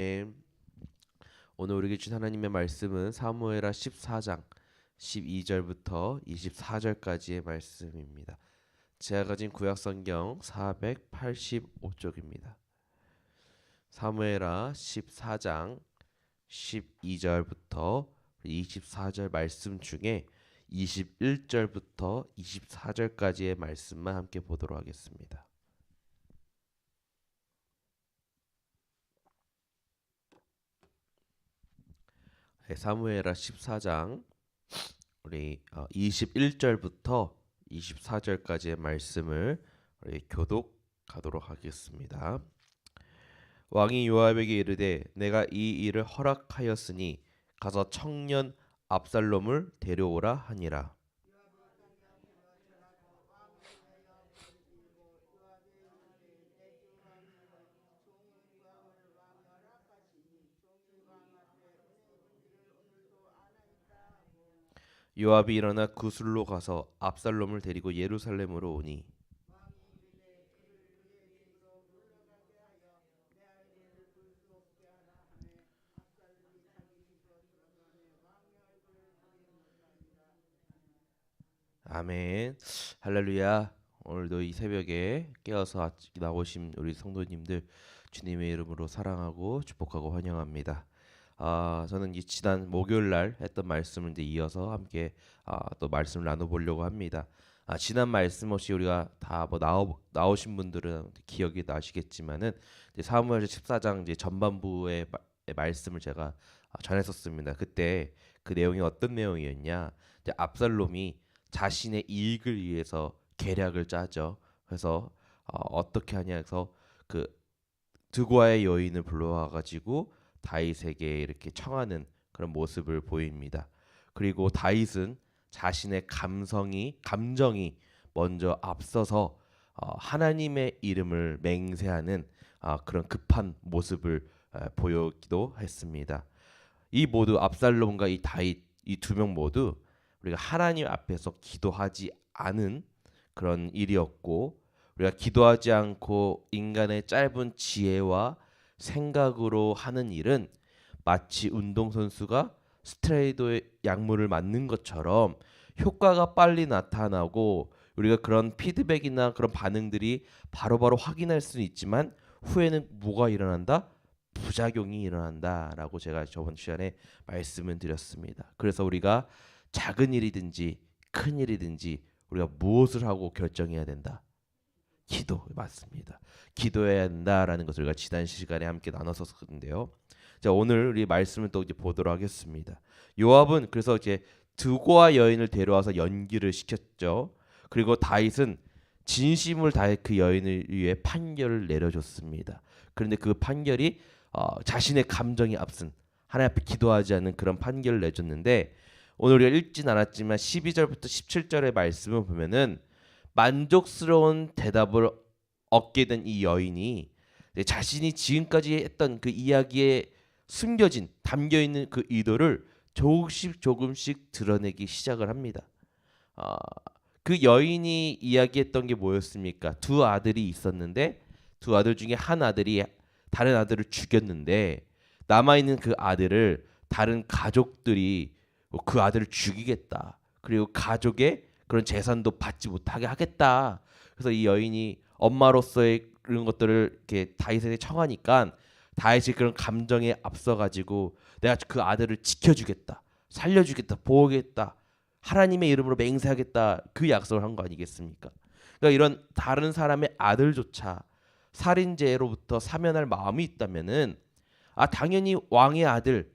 예, 오늘 우리에게 주신 하나님의 말씀은 사무엘하 14장 12절부터 24절까지의 말씀입니다. 제가 가진 구약성경 485쪽입니다. 사무엘하 14장 12절부터 24절 말씀 중에 21절부터 24절까지의 말씀만 함께 보도록 하겠습니다. 사무엘하 14장 우리 21절부터 24절까지의 말씀을 우리 교독하도록 하겠습니다. 왕이 요압에게 이르되 내가 이 일을 허락하였으니 가서 청년 압살롬을 데려오라 하니라. 요압이 일어나 구술로 가서 압살롬을 데리고 예루살렘으로 오니 아멘. 할렐루야. 오늘도 이 새벽에 깨어서 나오신 우리 성도님들 주님의 이름으로 사랑하고 축복하고 환영합니다. 저는 이 지난 목요일 날 했던 말씀을 이제 이어서 함께 또 말씀을 나눠보려고 합니다. 지난 말씀 없이 우리가 다 뭐 나오신 분들은 기억이 나시겠지만은 이제 사무엘 14장 이제 전반부의 말씀을 제가 전했었습니다. 그때 그 내용이 어떤 내용이었냐? 이제 압살롬이 자신의 이익을 위해서 계략을 짜죠. 그래서 어떻게 하냐 해서 그 드고아의 여인을 불러와 가지고 다윗에게 이렇게 청하는 그런 모습을 보입니다. 그리고 다윗은 자신의 감정이 먼저 앞서서 하나님의 이름을 맹세하는 그런 급한 모습을 보였기도 했습니다. 이 모두 압살롬과 이 다윗 이 두 명 모두 우리가 하나님 앞에서 기도하지 않은 그런 일이었고, 우리가 기도하지 않고 인간의 짧은 지혜와 생각으로 하는 일은 마치 운동선수가 스테로이드 약물을 맞는 것처럼 효과가 빨리 나타나고 우리가 그런 피드백이나 그런 반응들이 바로바로 확인할 수는 있지만 후에는 뭐가 일어난다? 부작용이 일어난다라고 제가 저번 시간에 말씀을 드렸습니다. 그래서 우리가 작은 일이든지 큰 일이든지 우리가 무엇을 하고 결정해야 된다? 기도 맞습니다. 기도해야 한다라는 것을 우리가 지난 시간에 함께 나눴었는데요. 자, 오늘 우리 말씀을 또 이제 보도록 하겠습니다. 요압은 그래서 이제 드고아 여인을 데려와서 연기를 시켰죠. 그리고 다윗은 진심을 다해 그 여인을 위해 판결을 내려줬습니다. 그런데 그 판결이 자신의 감정이 앞선 하나님 앞에 기도하지 않는 그런 판결을 내줬는데, 오늘 우리가 읽진 않았지만 12절부터 17절의 말씀을 보면은 만족스러운 대답을 얻게 된 이 여인이 자신이 지금까지 했던 그 이야기에 숨겨진 담겨 있는 그 의도를 조금씩 드러내기 시작을 합니다. 아, 그 여인이 이야기했던 게 뭐였습니까? 두 아들이 있었는데 두 아들 중에 한 아들이 다른 아들을 죽였는데 남아 있는 그 아들을 다른 가족들이 그 아들을 죽이겠다. 그리고 가족의 그런 재산도 받지 못하게 하겠다. 그래서 이 여인이 엄마로서의 그런 것들을 이렇게 다윗에게 청하니까 다윗이 그런 감정에 앞서 가지고 내가 그 아들을 지켜주겠다, 살려주겠다, 보호하겠다, 하나님의 이름으로 맹세하겠다, 그 약속을 한 거 아니겠습니까? 그러니까 이런 다른 사람의 아들조차 살인죄로부터 사면할 마음이 있다면은 당연히 왕의 아들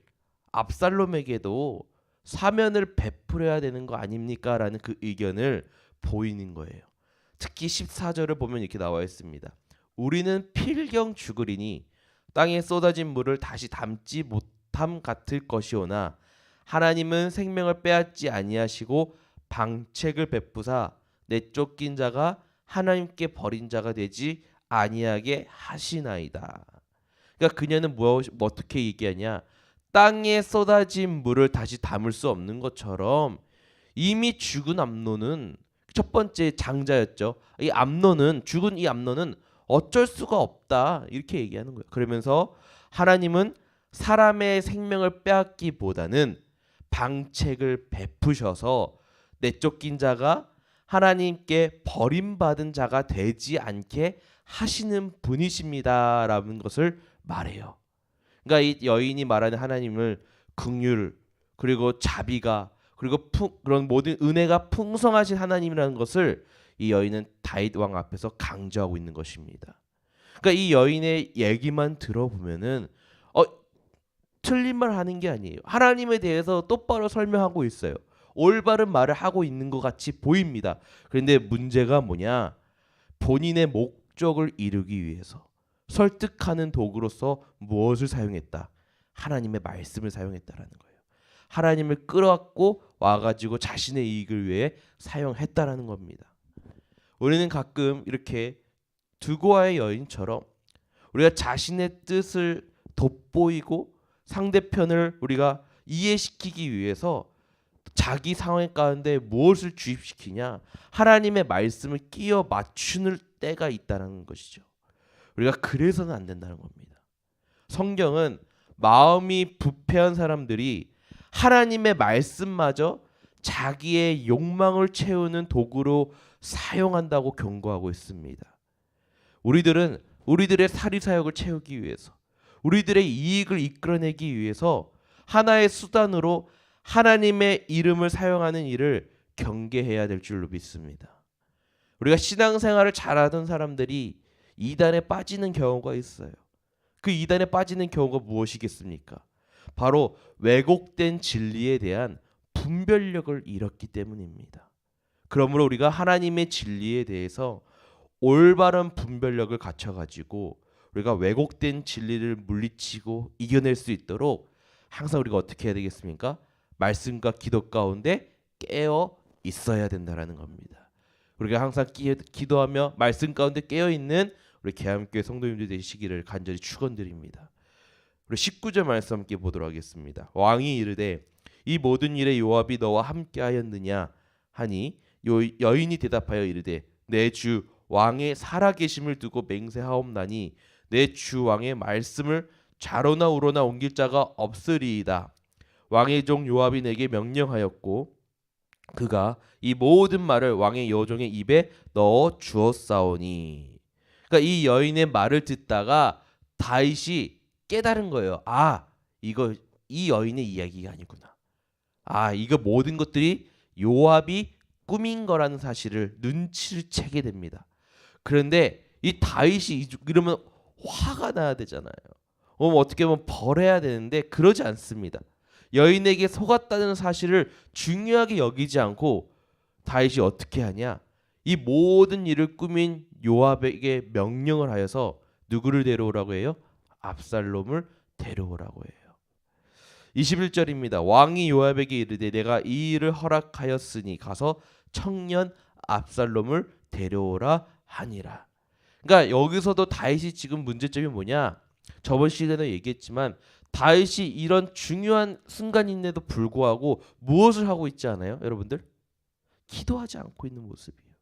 압살롬에게도 사면을 베풀어야 되는 거 아닙니까라는 그 의견을 보이는 거예요. 특히 14절을 보면 이렇게 나와 있습니다. 우리는 필경 죽으리니 땅에 쏟아진 물을 다시 담지 못함 같을 것이오나 하나님은 생명을 빼앗지 아니하시고 방책을 베푸사 내쫓긴 자가 하나님께 버린 자가 되지 아니하게 하시나이다. 그러니까 그녀는 어떻게 얘기하냐? 땅에 쏟아진 물을 다시 담을 수 없는 것처럼 이미 죽은 암논은 첫 번째 장자였죠. 죽은 이 암논은 어쩔 수가 없다, 이렇게 얘기하는 거예요. 그러면서 하나님은 사람의 생명을 빼앗기보다는 방책을 베푸셔서 내쫓긴 자가 하나님께 버림받은 자가 되지 않게 하시는 분이십니다라는 것을 말해요. 그러니까 이 여인이 말하는 하나님을 긍휼 그리고 자비가 그리고 그런 모든 은혜가 풍성하신 하나님이라는 것을 이 여인은 다윗 왕 앞에서 강조하고 있는 것입니다. 그러니까 이 여인의 얘기만 들어보면은 틀린 말 하는 게 아니에요. 하나님에 대해서 똑바로 설명하고 있어요. 올바른 말을 하고 있는 것 같이 보입니다. 그런데 문제가 뭐냐? 본인의 목적을 이루기 위해서 설득하는 도구로서 무엇을 사용했다? 하나님의 말씀을 사용했다라는 거예요. 하나님을 끌어왔고 와가지고 자신의 이익을 위해 사용했다라는 겁니다. 우리는 가끔 이렇게 두고와의 여인처럼 우리가 자신의 뜻을 돋보이고 상대편을 우리가 이해시키기 위해서 자기 상황 가운데 무엇을 주입시키냐? 하나님의 말씀을 끼워 맞추는 때가 있다는 것이죠. 우리가 그래서는 안 된다는 겁니다. 성경은 마음이 부패한 사람들이 하나님의 말씀마저 자기의 욕망을 채우는 도구로 사용한다고 경고하고 있습니다. 우리들은 우리들의 사리사욕을 채우기 위해서 우리들의 이익을 이끌어내기 위해서 하나의 수단으로 하나님의 이름을 사용하는 일을 경계해야 될 줄로 믿습니다. 우리가 신앙생활을 잘하던 사람들이 이단에 빠지는 경우가 있어요. 그 이단에 빠지는 경우가 무엇이겠습니까? 바로 왜곡된 진리에 대한 분별력을 잃었기 때문입니다. 그러므로 우리가 하나님의 진리에 대해서 올바른 분별력을 갖춰가지고 우리가 왜곡된 진리를 물리치고 이겨낼 수 있도록 항상 우리가 어떻게 해야 되겠습니까? 말씀과 기도 가운데 깨어 있어야 된다라는 겁니다. 우리가 항상 기도하며 말씀 가운데 깨어 있는 우리 계암교회 성도님들 되시기를 간절히 축원드립니다. 우리 19절 말씀 함께 보도록 하겠습니다. 왕이 이르되 이 모든 일에 요압이 너와 함께하였느냐 하니 여인이 대답하여 이르되 내 주 왕의 살아계심을 두고 맹세하옵나니 내 주 왕의 말씀을 좌로나 우로나 옮길 자가 없으리이다. 왕의 종 요압이 내게 명령하였고 그가 이 모든 말을 왕의 여종의 입에 넣어 주었사오니. 그러니까 이 여인의 말을 듣다가 다윗이 깨달은 거예요. 이거 이 여인의 이야기가 아니구나. 이거 모든 것들이 요압이 꾸민 거라는 사실을 눈치를 채게 됩니다. 그런데 이 다윗이 이러면 화가 나야 되잖아요. 어떻게 보면 벌해야 되는데 그러지 않습니다. 여인에게 속았다는 사실을 중요하게 여기지 않고 다윗이 어떻게 하냐? 이 모든 일을 꾸민 요압에게 명령을 하여서 누구를 데려오라고 해요? 압살롬을 데려오라고 해요. 21절입니다. 왕이 요압에게 이르되 내가 이 일을 허락하였으니 가서 청년 압살롬을 데려오라 하니라. 그러니까 여기서도 다윗이 지금 문제점이 뭐냐? 저번 시간에 얘기했지만 다윗이 이런 중요한 순간인데도 불구하고 무엇을 하고 있지 않아요? 여러분들? 기도하지 않고 있는 모습이에요.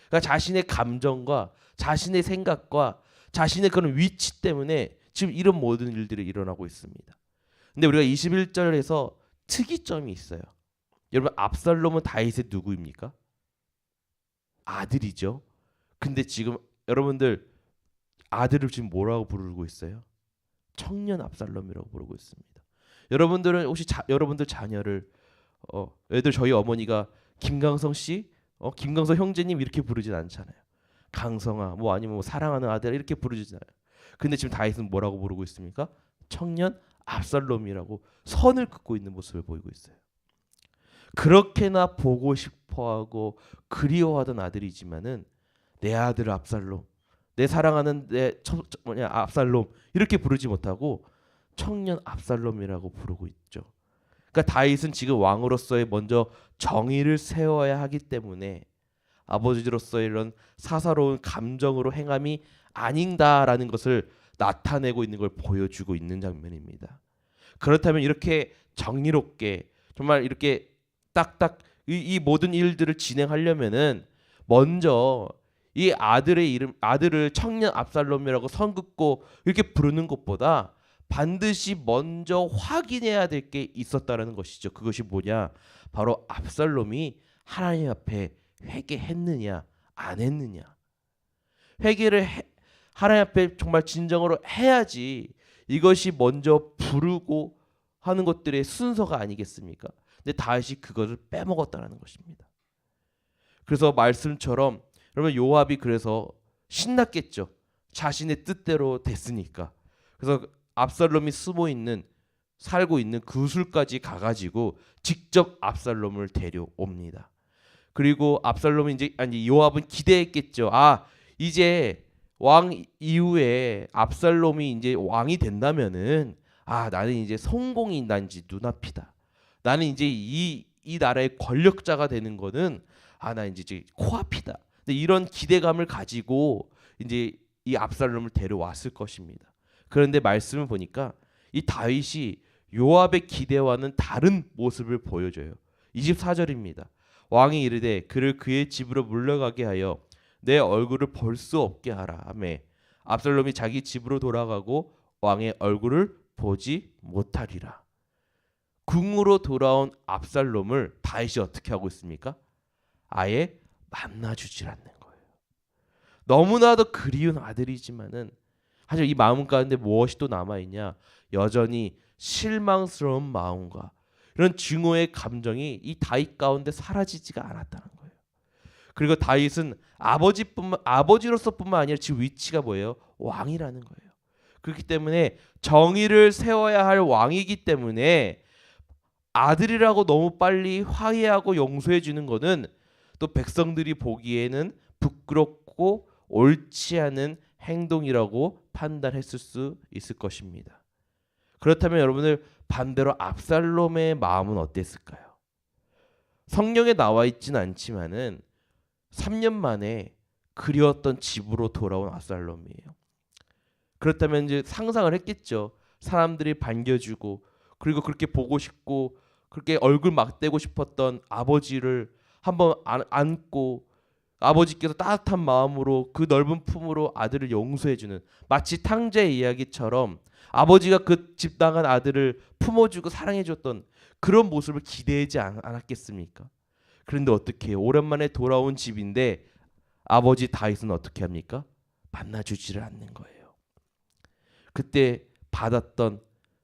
그러니까 자신의 감정과 자신의 생각과 자신의 그런 위치 때문에 지금 이런 모든 일들이 일어나고 있습니다. 근데 우리가 21절에서 특이점이 있어요. 여러분 압살롬은 다윗의 누구입니까? 아들이죠. 근데 지금 여러분들 아들을 지금 뭐라고 부르고 있어요? 청년 압살롬이라고 부르고 있습니다. 여러분들은 혹시 여러분들 자녀를 애들 저희 어머니가 김강성 씨, 김강성 형제님 이렇게 부르진 않잖아요. 강성아, 아니면 사랑하는 아들 이렇게 부르진 않아요. 근데 지금 다윗은 뭐라고 부르고 있습니까? 청년 압살롬이라고 선을 긋고 있는 모습을 보이고 있어요. 그렇게나 보고 싶어하고 그리워하던 아들이지만은 내 아들 압살롬, 내 사랑하는 압살롬 이렇게 부르지 못하고 청년 압살롬이라고 부르고 있죠. 그러니까 다윗은 지금 왕으로서의 먼저 정의를 세워야 하기 때문에 아버지로서의 이런 사사로운 감정으로 행함이 아닌다라는 것을 나타내고 있는 걸 보여주고 있는 장면입니다. 그렇다면 이렇게 정의롭게 정말 이렇게 딱딱 이 모든 일들을 진행하려면은 먼저 이 아들의 이름 아들을 청년 압살롬이라고 선긋고 이렇게 부르는 것보다 반드시 먼저 확인해야 될 게 있었다라는 것이죠. 그것이 뭐냐? 바로 압살롬이 하나님 앞에 회개했느냐 안 했느냐. 회개를 하나님 앞에 정말 진정으로 해야지 이것이 먼저 부르고 하는 것들의 순서가 아니겠습니까? 근데 다윗이 그것을 빼먹었다는 것입니다. 그래서 말씀처럼 여러분 요압이 그래서 신났겠죠. 자신의 뜻대로 됐으니까. 그래서 압살롬이 살고 있는 구술까지 가가지고 직접 압살롬을 데려옵니다. 그리고 압살롬이 요압은 기대했겠죠. 이제 왕 이후에 압살롬이 이제 왕이 된다면은 나는 이제 성공이 난 이제 눈앞이다. 나는 이제 이 나라의 권력자가 되는 거는 나 이제 코앞이다. 근데 이런 기대감을 가지고 이제 이 압살롬을 데려왔을 것입니다. 그런데 말씀을 보니까 이 다윗이 요압의 기대와는 다른 모습을 보여줘요. 24절입니다. 왕이 이르되 그를 그의 집으로 물러가게 하여 내 얼굴을 볼 수 없게 하라. 아멘. 압살롬이 자기 집으로 돌아가고 왕의 얼굴을 보지 못하리라. 궁으로 돌아온 압살롬을 다윗이 어떻게 하고 있습니까? 아예 만나주질 않는 거예요. 너무나도 그리운 아들이지만은 사실 이 마음 가운데 무엇이 또 남아있냐? 여전히 실망스러운 마음과 이런 증오의 감정이 이 다윗 가운데 사라지지가 않았다는 거예요. 그리고 다윗은 아버지로서뿐만 아니라 지금 위치가 뭐예요? 왕이라는 거예요. 그렇기 때문에 정의를 세워야 할 왕이기 때문에 아들이라고 너무 빨리 화해하고 용서해 주는 것은 또 백성들이 보기에는 부끄럽고 옳지 않은 행동이라고 판단했을 수 있을 것입니다. 그렇다면 여러분들 반대로 압살롬의 마음은 어땠을까요? 성경에 나와 있지는 않지만은 3년 만에 그리웠던 집으로 돌아온 압살롬이에요. 그렇다면 이제 상상을 했겠죠. 사람들이 반겨주고 그리고 그렇게 보고 싶고 그렇게 얼굴 막대고 싶었던 아버지를 한번 안고 아버지께서 따뜻한 마음으로 그 넓은 품으로 아들을 용서해주는 마치 탕자의 이야기처럼 아버지가 그 집 나간 아들을 품어주고 사랑해줬던 그런 모습을 기대하지 않았겠습니까? 그런데 어떻게 해요? 오랜만에 돌아온 집인데 아버지 다윗은 어떻게 합니까? 만나주지를 않는 거예요. 그때 받았던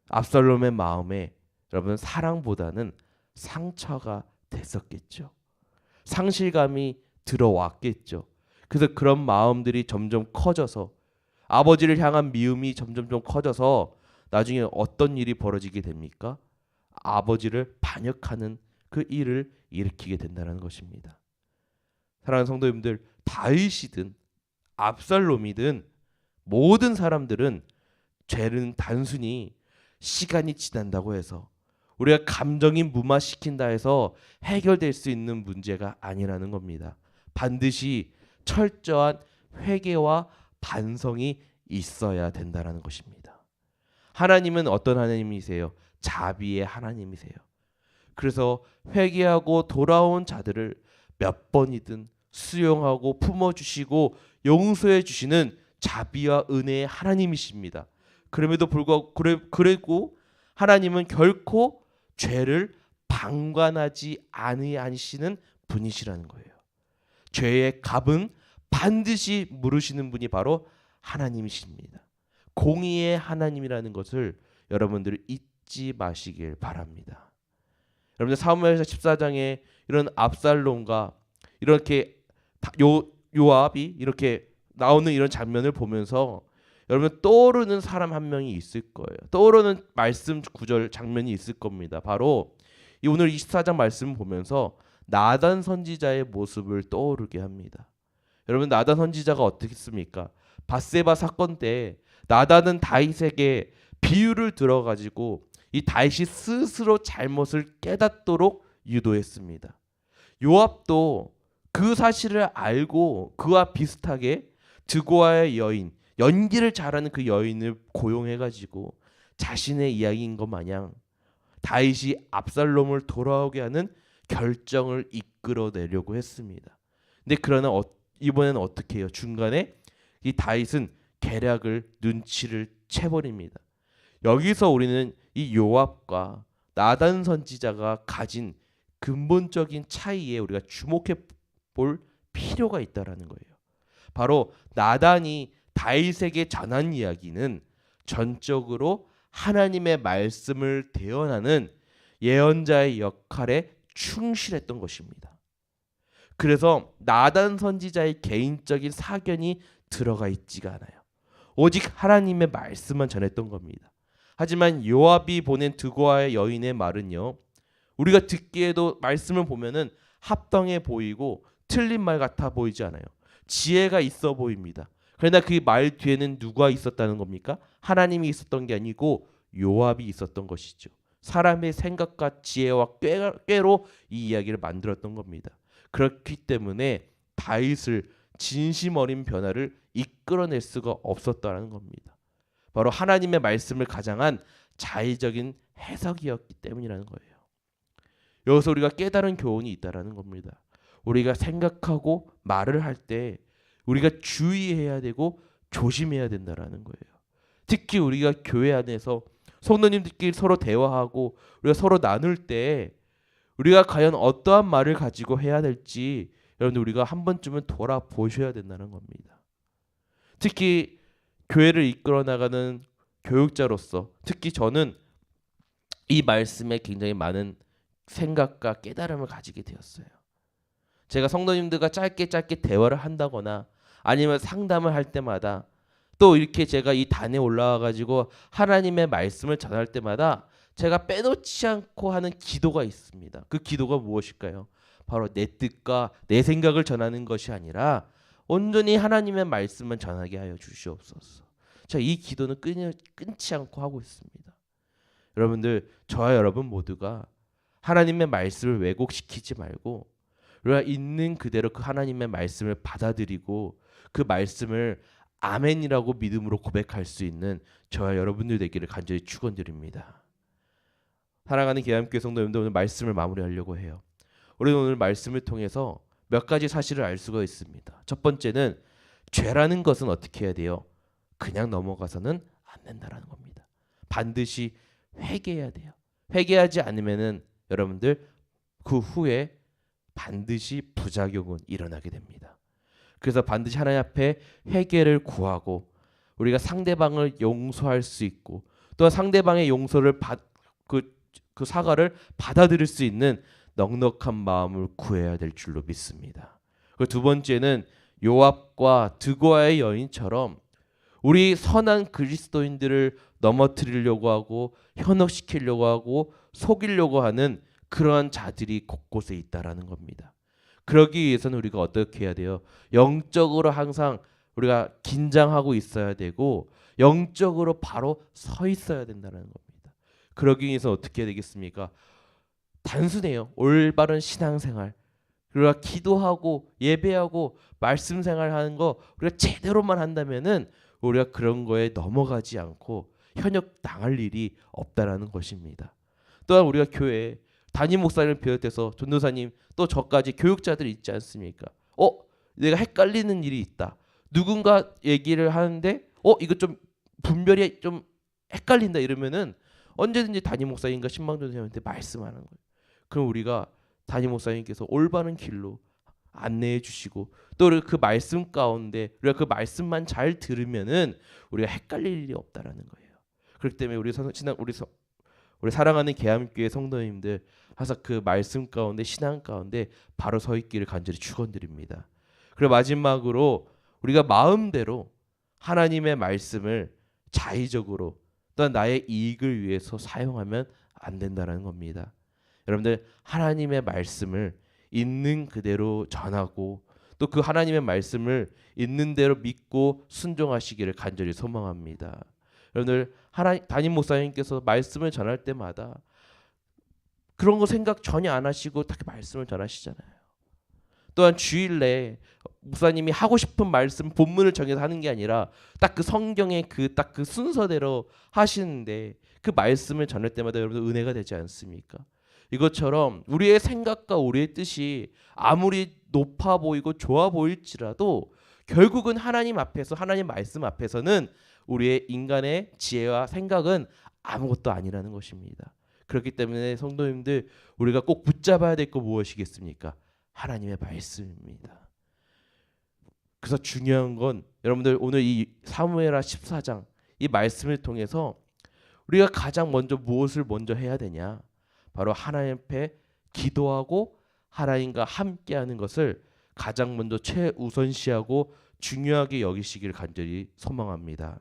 압살롬의 마음에 여러분 사랑보다는 상처가 됐었겠죠. 상실감이 들어왔겠죠. 그래서 그런 마음들이 점점 커져서 아버지를 향한 미움이 점점 커져서 나중에 어떤 일이 벌어지게 됩니까? 아버지를 반역하는 그 일을 일으키게 된다는 것입니다. 사랑하는 성도님들, 다윗이든 압살롬이든 모든 사람들은 죄는 단순히 시간이 지난다고 해서 우리가 감정이 무마시킨다 해서 해결될 수 있는 문제가 아니라는 겁니다. 반드시 철저한 회개와 반성이 있어야 된다는 것입니다. 하나님은 어떤 하나님이세요? 자비의 하나님이세요. 그래서 회개하고 돌아온 자들을 몇 번이든 수용하고 품어주시고 용서해 주시는 자비와 은혜의 하나님이십니다. 그럼에도 불구하고 그리고 하나님은 결코 죄를 방관하지 아니하시는 분이시라는 거예요. 죄의 값은 반드시 물으시는 분이 바로 하나님이십니다. 공의의 하나님이라는 것을 여러분들이 잊지 마시길 바랍니다. 여러분들 사무엘상 14장에 이런 압살롬과 이렇게 요압이 이렇게 나오는 이런 장면을 보면서 여러분 떠오르는 사람 한 명이 있을 거예요. 떠오르는 말씀 구절 장면이 있을 겁니다. 바로 이 오늘 24장 말씀 보면서 나단 선지자의 모습을 떠오르게 합니다. 여러분 나단 선지자가 어떻겠습니까? 밧세바 사건 때 나단은 다윗에게 비유를 들어가지고 이 다윗이 스스로 잘못을 깨닫도록 유도했습니다. 요압도 그 사실을 알고 그와 비슷하게 드고아의 여인, 연기를 잘하는 그 여인을 고용해가지고 자신의 이야기인 것 마냥 다윗이 압살롬을 돌아오게 하는 결정을 이끌어내려고 했습니다. 근데 그러나 이번에는 어떻게 해요? 중간에 이 다윗은 계략을 눈치를 채버립니다. 여기서 우리는 이 요압과 나단 선지자가 가진 근본적인 차이에 우리가 주목해 볼 필요가 있다라는 거예요. 바로 나단이 다윗에게 전한 이야기는 전적으로 하나님의 말씀을 대언하는 예언자의 역할에 충실했던 것입니다. 그래서 나단 선지자의 개인적인 사견이 들어가 있지가 않아요. 오직 하나님의 말씀만 전했던 겁니다. 하지만 요압이 보낸 드고아의 여인의 말은요, 우리가 듣기에도 말씀을 보면은 합당해 보이고 틀린 말 같아 보이지 않아요. 지혜가 있어 보입니다. 그러나 그 말 뒤에는 누가 있었다는 겁니까? 하나님이 있었던 게 아니고 요압이 있었던 것이죠. 사람의 생각과 지혜와 꾀로 이 이야기를 만들었던 겁니다. 그렇기 때문에 다윗을 진심 어린 변화를 이끌어낼 수가 없었다는 겁니다. 바로 하나님의 말씀을 가장한 자의적인 해석이었기 때문이라는 거예요. 여기서 우리가 깨달은 교훈이 있다라는 겁니다. 우리가 생각하고 말을 할 때 우리가 주의해야 되고 조심해야 된다라는 거예요. 특히 우리가 교회 안에서 성도님들끼리 서로 대화하고 우리가 서로 나눌 때 우리가 과연 어떠한 말을 가지고 해야 될지 여러분들 우리가 한 번쯤은 돌아보셔야 된다는 겁니다. 특히 교회를 이끌어 나가는 교육자로서 특히 저는 이 말씀에 굉장히 많은 생각과 깨달음을 가지게 되었어요. 제가 성도님들과 짧게 대화를 한다거나 아니면 상담을 할 때마다 또 이렇게 제가 이 단에 올라와 가지고 하나님의 말씀을 전할 때마다 제가 빼놓지 않고 하는 기도가 있습니다. 그 기도가 무엇일까요? 바로 내 뜻과 내 생각을 전하는 것이 아니라 온전히 하나님의 말씀을 전하게 하여 주시옵소서. 자, 이 기도는 끊지 않고 하고 있습니다. 여러분들, 저와 여러분 모두가 하나님의 말씀을 왜곡시키지 말고 우리가 있는 그대로 그 하나님의 말씀을 받아들이고 그 말씀을 아멘이라고 믿음으로 고백할 수 있는 저와 여러분들 되기를 간절히 축원드립니다. 사랑하는 계암교회 성도님들, 오늘 말씀을 마무리하려고 해요. 우리는 오늘 말씀을 통해서 몇 가지 사실을 알 수가 있습니다. 첫 번째는 죄라는 것은 어떻게 해야 돼요? 그냥 넘어가서는 안 된다라는 겁니다. 반드시 회개해야 돼요. 회개하지 않으면은 여러분들 그 후에 반드시 부작용은 일어나게 됩니다. 그래서 반드시 하나님 앞에 회개를 구하고 우리가 상대방을 용서할 수 있고 또한 상대방의 용서를 그 사과를 받아들일 수 있는 넉넉한 마음을 구해야 될 줄로 믿습니다. 그리고 두 번째는 요압과 드고아의 여인처럼 우리 선한 그리스도인들을 넘어뜨리려고 하고 현혹시키려고 하고 속이려고 하는 그러한 자들이 곳곳에 있다라는 겁니다. 그러기 위해서는 우리가 어떻게 해야 돼요? 영적으로 항상 우리가 긴장하고 있어야 되고 영적으로 바로 서 있어야 된다는 겁니다. 그러기 위해서 어떻게 해야 되겠습니까? 단순해요. 올바른 신앙생활. 우리가 기도하고 예배하고 말씀 생활하는 거 우리가 제대로만 한다면은 우리가 그런 거에 넘어가지 않고 현역 당할 일이 없다라는 것입니다. 또한 우리가 교회에 담임 목사님을 비롯해서 전도사님 또 저까지 교육자들이 있지 않습니까? 내가 헷갈리는 일이 있다. 누군가 얘기를 하는데 이거 좀 분별이 좀 헷갈린다 이러면은 언제든지 담임 목사님과 신방전도사님한테 말씀하는 거예요. 그럼 우리가 담임 목사님께서 올바른 길로 안내해 주시고 또 그 말씀 가운데 우리가 그 말씀만 잘 들으면은 우리가 헷갈릴 일이 없다라는 거예요. 그렇기 때문에 우리 사랑하는 계암교회 성도님들 항상 그 말씀 가운데 신앙 가운데 바로 서 있기를 간절히 축원드립니다. 그리고 마지막으로 우리가 마음대로 하나님의 말씀을 자의적으로 또한 나의 이익을 위해서 사용하면 안 된다는 겁니다. 여러분들 하나님의 말씀을 있는 그대로 전하고 또 그 하나님의 말씀을 있는 대로 믿고 순종하시기를 간절히 소망합니다. 여러분들 담임 목사님께서 말씀을 전할 때마다 그런 거 생각 전혀 안 하시고 딱 말씀을 전하시잖아요. 또한 주일 내에 목사님이 하고 싶은 말씀 본문을 정해서 하는 게 아니라 딱 그 성경의 그 순서대로 하시는데 그 말씀을 전할 때마다 여러분들 은혜가 되지 않습니까? 이것처럼 우리의 생각과 우리의 뜻이 아무리 높아 보이고 좋아 보일지라도 결국은 하나님 앞에서 하나님 말씀 앞에서는 우리의 인간의 지혜와 생각은 아무것도 아니라는 것입니다. 그렇기 때문에 성도님들 우리가 꼭 붙잡아야 될 거 무엇이겠습니까? 하나님의 말씀입니다. 그래서 중요한 건 여러분들 오늘 이 사무엘하 14장 이 말씀을 통해서 우리가 가장 먼저 무엇을 먼저 해야 되냐? 바로 하나님 앞에 기도하고 하나님과 함께하는 것을 가장 먼저 최우선시하고 중요하게 여기시길 간절히 소망합니다.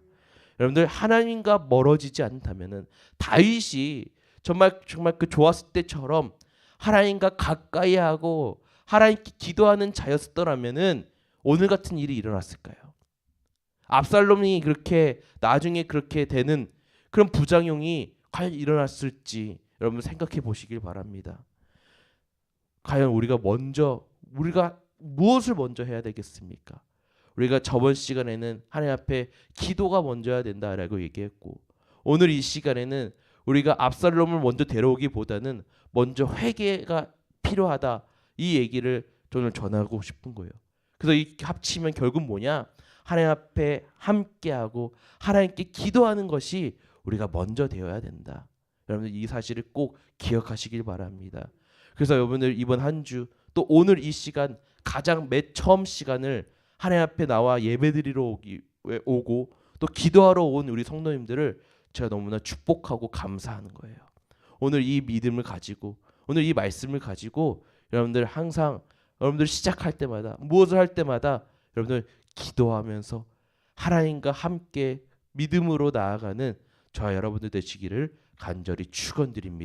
여러분들 하나님과 멀어지지 않다면은 다윗이 정말 그 좋았을 때처럼 하나님과 가까이 하고 하나님께 기도하는 자였더라면은 오늘 같은 일이 일어났을까요? 압살롬이 그렇게 나중에 그렇게 되는 그런 부작용이 과연 일어났을지 여러분 생각해 보시길 바랍니다. 과연 우리가 무엇을 먼저 해야 되겠습니까? 우리가 저번 시간에는 하나님 앞에 기도가 먼저야 된다라고 얘기했고 오늘 이 시간에는 우리가 압살롬을 먼저 데려오기보다는 먼저 회개가 필요하다 이 얘기를 저는 전하고 싶은 거예요. 그래서 이 합치면 결국 뭐냐? 하나님 앞에 함께하고 하나님께 기도하는 것이 우리가 먼저 되어야 된다. 여러분들 이 사실을 꼭 기억하시길 바랍니다. 그래서 여러분들 이번 한 주 또 오늘 이 시간 가장 맨 처음 시간을 하나님 앞에 나와 예배드리러 오고 또 기도하러 온 우리 성도님들을 제가 너무나 축복하고 감사하는 거예요. 오늘 이 믿음을 가지고 오늘 이 말씀을 가지고 여러분들 항상 여러분들 시작할 때마다 무엇을 할 때마다 여러분들 기도하면서 하나님과 함께 믿음으로 나아가는 저와 여러분들 되시기를 간절히 축원드립니다.